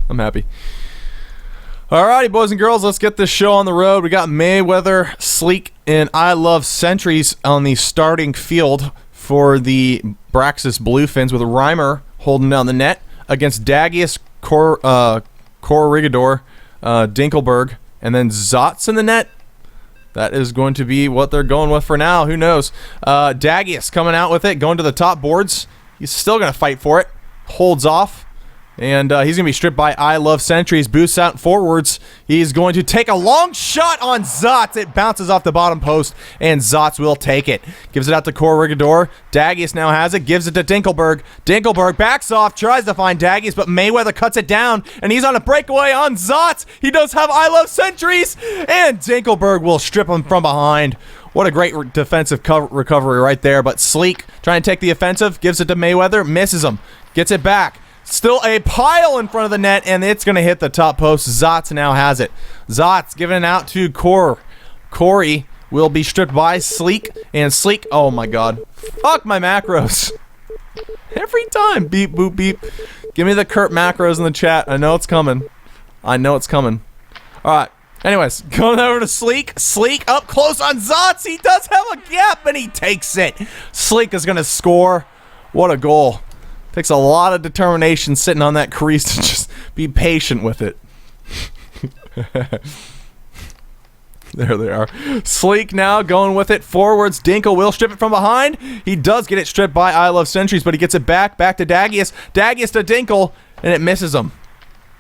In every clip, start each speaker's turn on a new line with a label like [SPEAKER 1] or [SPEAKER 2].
[SPEAKER 1] I'm happy. Alrighty, boys and girls, let's get this show on the road. We got Mayweather, Sleek, and I Love Sentries on the starting field for the Braxis Bluefins, with Reimer holding down the net against Dagius, Corrigador, Dinkelberg, and then Zots in the net. That is going to be what they're going with for now. Who knows? Dagius coming out with it, going to the top boards. He's still going to fight for it. Holds off. And he's going to be stripped by I Love Sentries. Boosts out forwards. He's going to take a long shot on Zots. It bounces off the bottom post, and Zots will take it. Gives it out to Corrigador. Dagius now has it. Gives it to Dinkelberg. Dinkelberg backs off. Tries to find Dagius, but Mayweather cuts it down, and he's on a breakaway on Zots. He does have I Love Sentries, and Dinkelberg will strip him from behind. What a great defensive recovery right there. But Sleek trying to take the offensive. Gives it to Mayweather. Misses him. Gets it back. Still a pile in front of the net, and it's going to hit the top post. Zots now has it. Zots giving it out to Corey will be stripped by Sleek, and Sleek, oh my god. Fuck my macros. Every time. Beep, boop, beep. Give me the Kurt macros in the chat. I know it's coming. Alright. Anyways, going over to Sleek. Sleek up close on Zots. He does have a gap, and he takes it. Sleek is going to score. What a goal. Takes a lot of determination sitting on that crease to just be patient with it. There they are. Sleek now going with it. Forwards. Dinkel will strip it from behind. He does get it stripped by I Love Sentries, but he gets it back to Dagius. Dagius to Dinkel, and it misses him.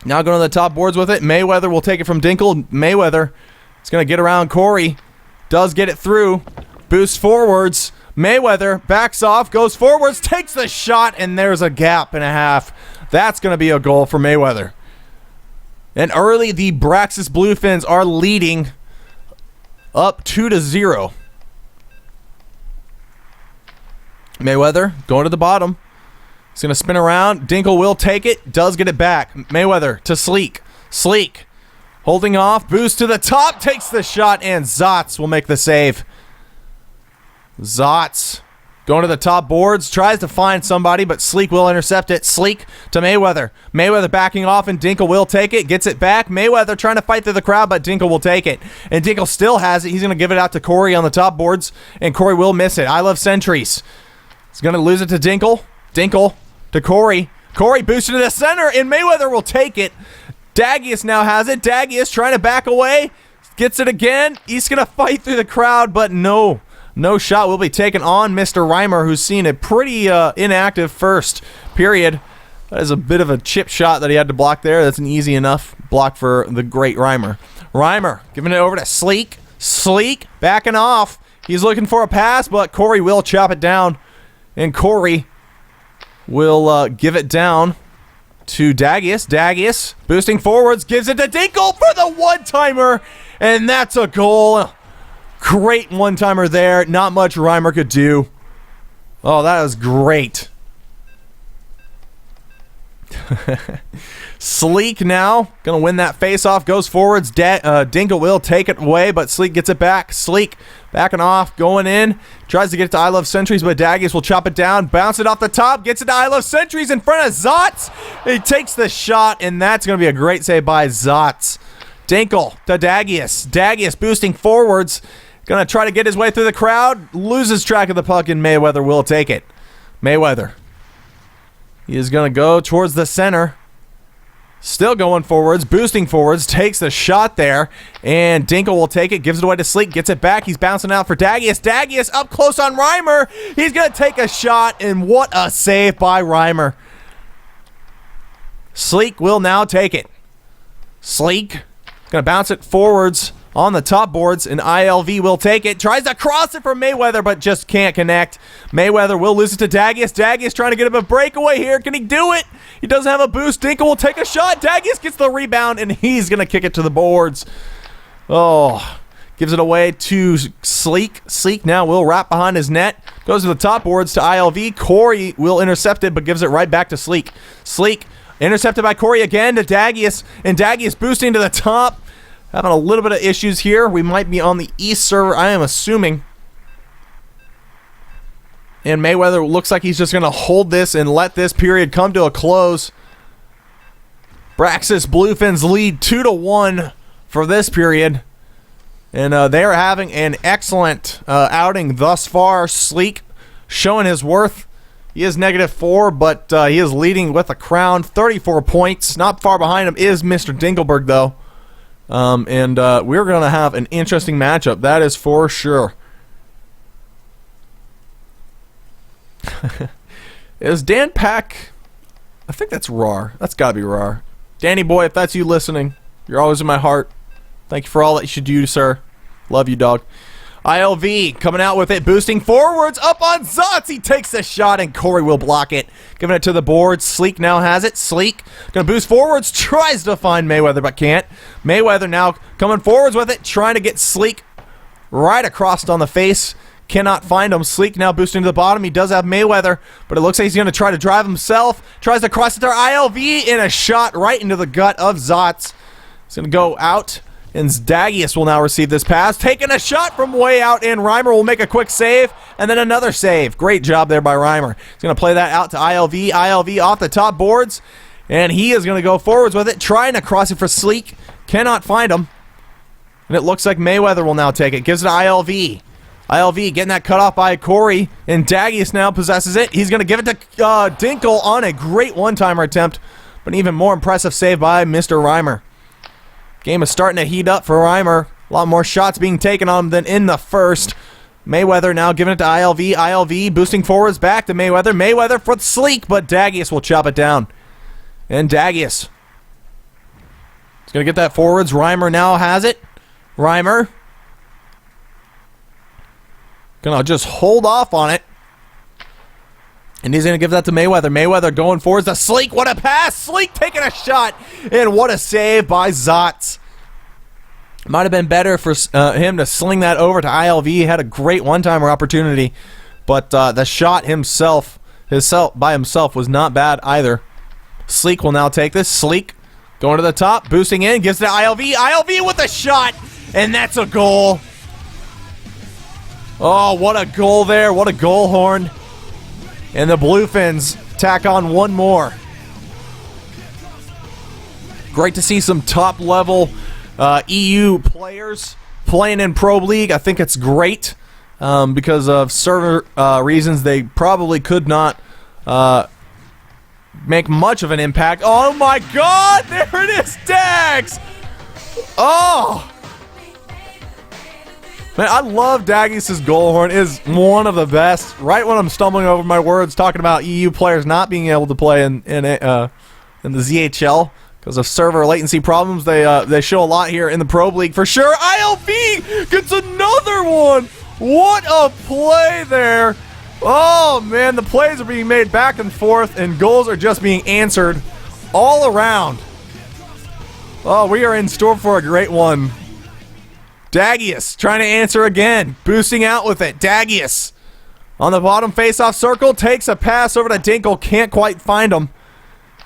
[SPEAKER 1] Now going to the top boards with it. Mayweather will take it from Dinkel. Mayweather is going to get around Corey. Does get it through. Boosts forwards. Mayweather backs off, goes forwards, takes the shot, and there's a gap and a half. That's going to be a goal for Mayweather. And early, the Braxis Bluefins are leading up 2-0. Mayweather going to the bottom. He's going to spin around. Dinkel will take it, does get it back. Mayweather to Sleek. Sleek holding off, boost to the top, takes the shot, and Zots will make the save. Zots going to the top boards, tries to find somebody, but Sleek will intercept it. Sleek to Mayweather. Mayweather backing off, and Dinkel will take it, gets it back. Mayweather trying to fight through the crowd, but Dinkel will take it. And Dinkel still has it. He's going to give it out to Corey on the top boards, and Corey will miss it. I Love Sentries. He's going to lose it to Dinkel. Dinkel to Corey. Corey boosted to the center, and Mayweather will take it. Dagius now has it. Dagius trying to back away. Gets it again. He's going to fight through the crowd, but no. No shot will be taken on Mr. Reimer, who's seen a pretty inactive first period. That is a bit of a chip shot that he had to block there. That's an easy enough block for the great Reimer. Reimer giving it over to Sleek. Sleek backing off. He's looking for a pass, but Corey will chop it down. And Corey will give it down to Dagius. Dagius boosting forwards, gives it to Dinkel for the one-timer. And that's a goal. Great one-timer there. Not much Reimer could do. Oh, that was great. Sleek now going to win that face-off. Goes forwards. Dinkel will take it away, but Sleek gets it back. Sleek backing off, going in. Tries to get it to I Love Sentries, but Dagius will chop it down. Bounce it off the top. Gets it to I Love Sentries in front of Zots. He takes the shot, and that's going to be a great save by Zots. Dinkel to Dagius. Dagius boosting forwards. Going to try to get his way through the crowd. Loses track of the puck, and Mayweather will take it. Mayweather. He is going to go towards the center. Still going forwards, boosting forwards. Takes the shot there, and Dinkel will take it. Gives it away to Sleek. Gets it back. He's bouncing out for Dagius. Dagius up close on Reimer. He's going to take a shot, and what a save by Reimer. Sleek will now take it. Sleek going to bounce it forwards on the top boards, and ILV will take it. Tries to cross it for Mayweather, but just can't connect. Mayweather will lose it to Dagius. Dagius trying to get him a breakaway here. Can he do it? He doesn't have a boost. Dinkel will take a shot. Dagius gets the rebound, and he's going to kick it to the boards. Oh, gives it away to Sleek. Sleek now will wrap behind his net. Goes to the top boards to ILV. Corey will intercept it, but gives it right back to Sleek. Sleek intercepted by Corey again to Dagius, and Dagius boosting to the top. Having a little bit of issues here. We might be on the East server, I am assuming. And Mayweather looks like he's just going to hold this and let this period come to a close. Braxis Bluefins lead 2-1 for this period. And they are having an excellent outing thus far. Sleek showing his worth. He is -4, but he is leading with a crown, 34 points. Not far behind him is Mr. Dinkelberg, though. And we're going to have an interesting matchup, that is for sure. Is Dan Pack... I think that's Rar. That's got to be Rar. Danny boy, if that's you listening, you're always in my heart. Thank you for all that you should do, sir. Love you, dog. ILV coming out with it, boosting forwards, up on Zotz. He takes the shot, and Corey will block it. Giving it to the board. Sleek now has it. Sleek going to boost forwards, tries to find Mayweather, but can't. Mayweather now coming forwards with it, trying to get Sleek right across on the face. Cannot find him. Sleek now boosting to the bottom. He does have Mayweather, but it looks like he's going to try to drive himself. Tries to cross it to ILV, in a shot right into the gut of Zotz. He's going to go out. And Dagius will now receive this pass. Taking a shot from way out, and Reimer will make a quick save, and then another save. Great job there by Reimer. He's going to play that out to ILV. ILV off the top boards, and he is going to go forwards with it, trying to cross it for Sleek. Cannot find him. And it looks like Mayweather will now take it. Gives it to ILV. ILV getting that cut off by Corey, and Dagius now possesses it. He's going to give it to Dinkel on a great one-timer attempt, but an even more impressive save by Mr. Reimer. Game is starting to heat up for Reimer. A lot more shots being taken on him than in the first. Mayweather now giving it to ILV. ILV boosting forwards back to Mayweather. Mayweather for Sleek, but Dagius will chop it down. And Dagius is going to get that forwards. Reimer now has it. Reimer going to just hold off on it. And he's going to give that to Mayweather. Mayweather going forwards to Sleek. What a pass. Sleek taking a shot. And what a save by Zotz. Might have been better for him to sling that over to ILV. He had a great one-timer opportunity. But the shot by himself was not bad either. Sleek will now take this. Sleek going to the top. Boosting in. Gives it to ILV. ILV with a shot. And that's a goal. Oh, what a goal there. What a goal horn. And the Bluefins tack on one more. Great to see some top-level EU players playing in Pro League. I think it's great because of server reasons. They probably could not make much of an impact. Oh, my God! There it is, Dags! Oh! Man, I love Dagius' goal horn. It is one of the best. Right when I'm stumbling over my words talking about EU players not being able to play in the ZHL because of server latency problems, they show a lot here in the Pro League for sure. ILV gets another one. What a play there. Oh, man, the plays are being made back and forth, and goals are just being answered all around. Oh, we are in store for a great one. Dagius trying to answer again. Boosting out with it. Dagius on the bottom face-off circle. Takes a pass over to Dinkel. Can't quite find him.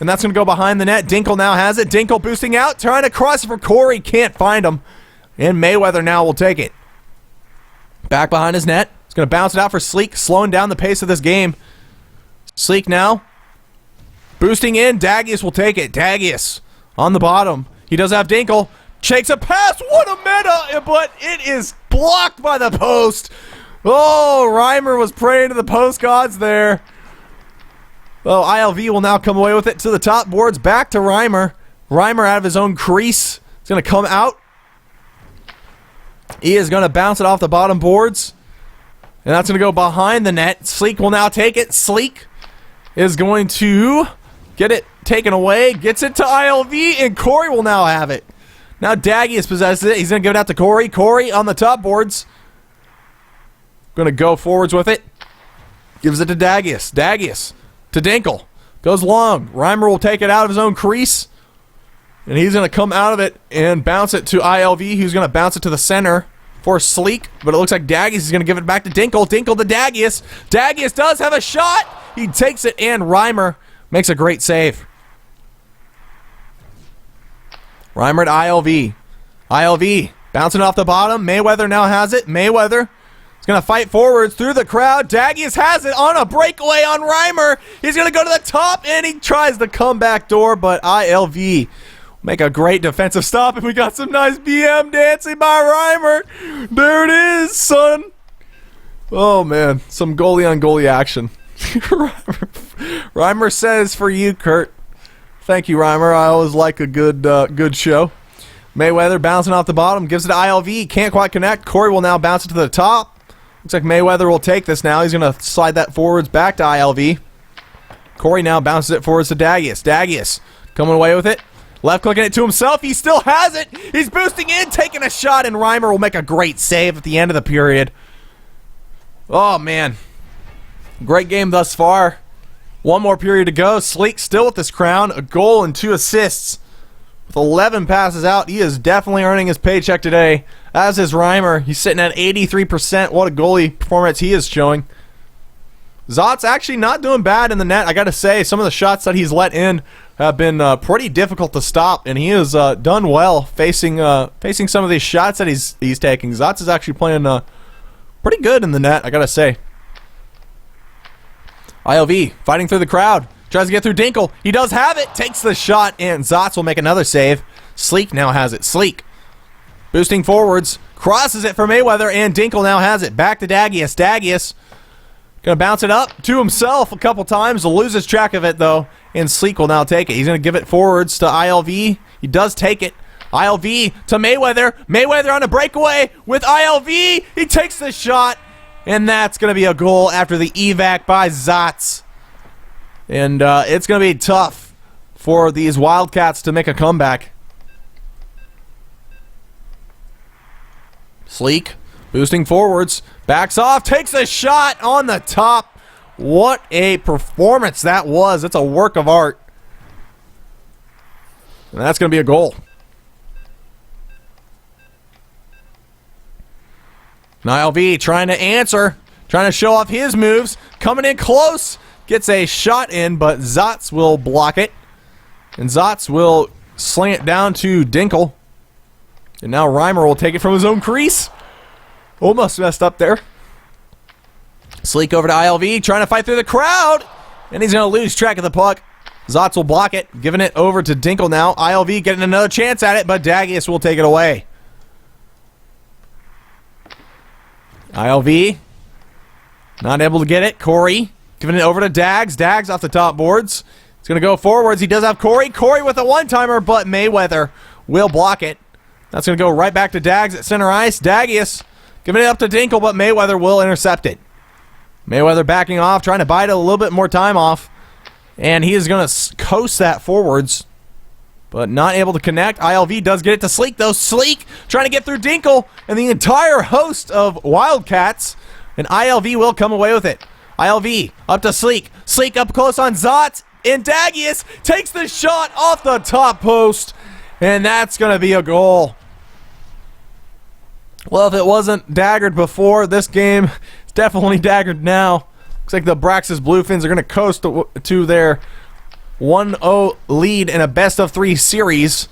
[SPEAKER 1] And that's going to go behind the net. Dinkel now has it. Dinkel boosting out. Trying to cross it for Corey. Can't find him. And Mayweather now will take it. Back behind his net. He's going to bounce it out for Sleek. Slowing down the pace of this game. Sleek now. Boosting in. Dagius will take it. Dagius on the bottom. He does have Dinkel. Shakes a pass. What a meta, but it is blocked by the post. Oh, Reimer was praying to the post gods there. Oh, ILV will now come away with it to the top boards. Back to Reimer. Reimer out of his own crease. He's going to come out. He is going to bounce it off the bottom boards. And that's going to go behind the net. Sleek will now take it. Sleek is going to get it taken away. Gets it to ILV, and Corey will now have it. Now Dagius possesses it. He's going to give it out to Corey. Corey on the top boards. Going to go forwards with it. Gives it to Dagius. Dagius to Dinkel. Goes long. Reimer will take it out of his own crease. And he's going to come out of it and bounce it to ILV, who's going to bounce it to the center for Sleek. But it looks like Dagius is going to give it back to Dinkel. Dinkel to Dagius. Dagius does have a shot. He takes it, and Reimer makes a great save. Reimer to ILV. ILV bouncing off the bottom. Mayweather now has it. Mayweather is going to fight forwards through the crowd. Daggius has it on a breakaway on Reimer. He's going to go to the top, and he tries the comeback door, but ILV make a great defensive stop, and we got some nice BM dancing by Reimer. There it is, son. Oh, man. Some goalie-on-goalie action. Reimer says for you, Kurt. Thank you, Reimer. I always like a good show. Mayweather bouncing off the bottom, gives it to ILV. Can't quite connect. Corey will now bounce it to the top. Looks like Mayweather will take this now. He's going to slide that forwards back to ILV. Corey now bounces it forwards to Daggius. Daggius coming away with it. Left clicking it to himself. He still has it. He's boosting in, taking a shot, and Reimer will make a great save at the end of the period. Oh, man. Great game thus far. One more period to go. Sleek still with this crown. A goal and 2 assists. With 11 passes out, he is definitely earning his paycheck today. As is Reimer. He's sitting at 83%. What a goalie performance he is showing. Zot's actually not doing bad in the net. I got to say, some of the shots that he's let in have been pretty difficult to stop, and he has done well facing some of these shots that he's taking. Zot's is actually playing pretty good in the net, I got to say. ILV fighting through the crowd. Tries to get through Dinkle. He does have it. Takes the shot, and Zotz will make another save. Sleek now has it. Sleek boosting forwards. Crosses it for Mayweather, and Dinkle now has it. Back to Daggius. Daggius going to bounce it up to himself a couple times. Loses track of it, though, and Sleek will now take it. He's going to give it forwards to ILV. He does take it. ILV to Mayweather. Mayweather on a breakaway with ILV. He takes the shot, and that's going to be a goal after the evac by Zotz. And it's going to be tough for these Wildcats to make a comeback. Sleek boosting forwards. Backs off. Takes a shot on the top. What a performance that was. It's a work of art. And that's going to be a goal. ILV trying to answer. Trying to show off his moves. Coming in close. Gets a shot in, but Zotz will block it. And Zotz will sling it down to Dinkle. And now Reimer will take it from his own crease. Almost messed up there. Sleek over to ILV, trying to fight through the crowd. And he's going to lose track of the puck. Zotz will block it, giving it over to Dinkle now. ILV getting another chance at it, but Daggius will take it away. ILV not able to get it. Corey giving it over to Dags. Dags off the top boards. He's going to go forwards. He does have Corey. Corey with a one-timer, but Mayweather will block it. That's going to go right back to Dags at center ice. Daggius giving it up to Dinkle, but Mayweather will intercept it. Mayweather backing off, trying to bite a little bit more time off. And he is going to coast that forwards, but not able to connect. ILV does get it to Sleek, though. Sleek trying to get through Dinkle and the entire host of Wildcats. And ILV will come away with it. ILV up to Sleek. Sleek up close on Zotz. And Daggius takes the shot off the top post. And that's going to be a goal. Well, if it wasn't daggered before, this game is definitely daggered now. Looks like the Braxis Bluefins are going to coast to their 1-0 lead in a best-of-3 series.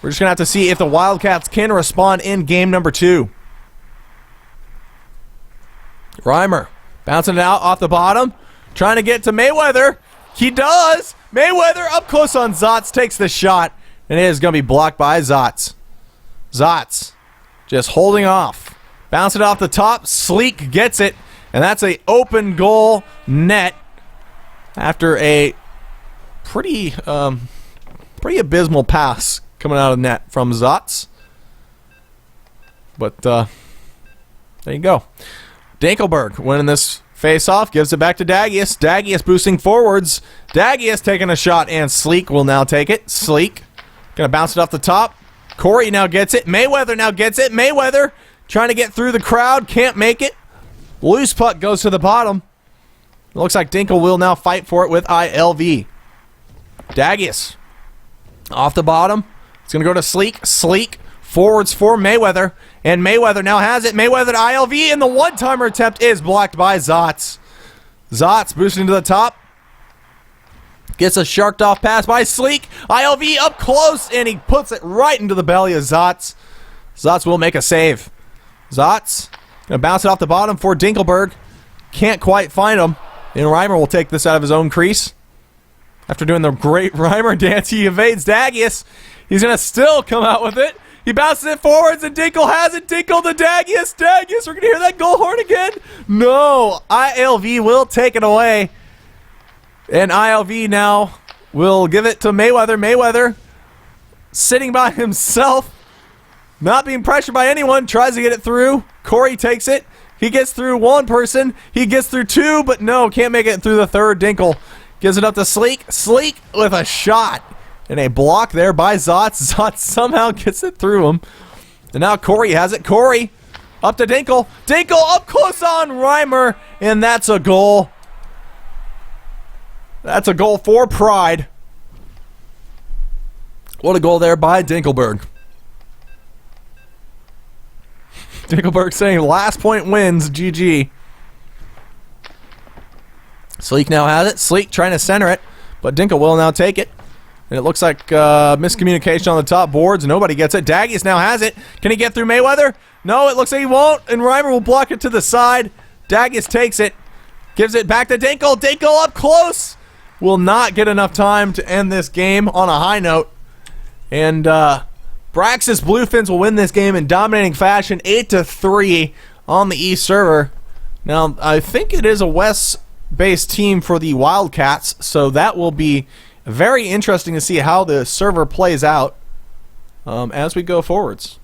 [SPEAKER 1] We're just going to have to see if the Wildcats can respond in game number 2. Reimer bouncing it out off the bottom. Trying to get to Mayweather. He does. Mayweather up close on Zotz. Takes the shot. And it is going to be blocked by Zotz. Zotz just holding off. Bounce it off the top. Sleek gets it. And that's a open goal net after a pretty abysmal pass coming out of net from Zotz. But there you go. Dinkelberg winning this face-off, gives it back to Daggius. Daggius boosting forwards. Daggius taking a shot, and Sleek will now take it. Sleek going to bounce it off the top. Corey now gets it. Mayweather now gets it. Mayweather trying to get through the crowd. Can't make it. Loose puck goes to the bottom. It looks like Dinkle will now fight for it with ILV. Daggius off the bottom. It's going to go to Sleek. Sleek forwards for Mayweather. And Mayweather now has it. Mayweather to ILV, and the one-timer attempt is blocked by Zotz. Zotz boosting to the top. Gets a sharked off pass by Sleek. ILV up close, and he puts it right into the belly of Zotz. Zotz will make a save. Zotz Gonna bounce it off the bottom for Dinkelberg. Can't quite find him. And Reimer will take this out of his own crease. After doing the great Reimer dance, he evades Dagius. He's gonna still come out with it. He bounces it forwards, and Dinkel has it. Dinkel to Dagius. Dagius, we're going to hear that goal horn again. No, ILV will take it away. And ILV now will give it to Mayweather. Mayweather, sitting by himself, not being pressured by anyone, tries to get it through. Corey takes it. He gets through one person. He gets through two, but no, can't make it through the third. Dinkel gives it up to Sleek. Sleek with a shot. And a block there by Zotz. Zotz somehow gets it through him. And now Corey has it. Corey up to Dinkel. Dinkel up close on Reimer. And that's a goal. That's a goal for Pride. What a goal there by Dinkelberg. Dinkelberg saying last point wins. GG. Sleek now has it. Sleek trying to center it. But Dinkel will now take it. And it looks like miscommunication on the top boards. Nobody gets it. Dagius now has it. Can he get through Mayweather? No, it looks like he won't. And Reimer will block it to the side. Dagius takes it. Gives it back to Dinkel. Dinkel up close. Will not get enough time to end this game on a high note. And Braxis Bluefins will win this game in dominating fashion. 8-3 on the East server. Now, I think it is a West-based team for the Wildcats. So that will be very interesting to see how the server plays out as we go forwards.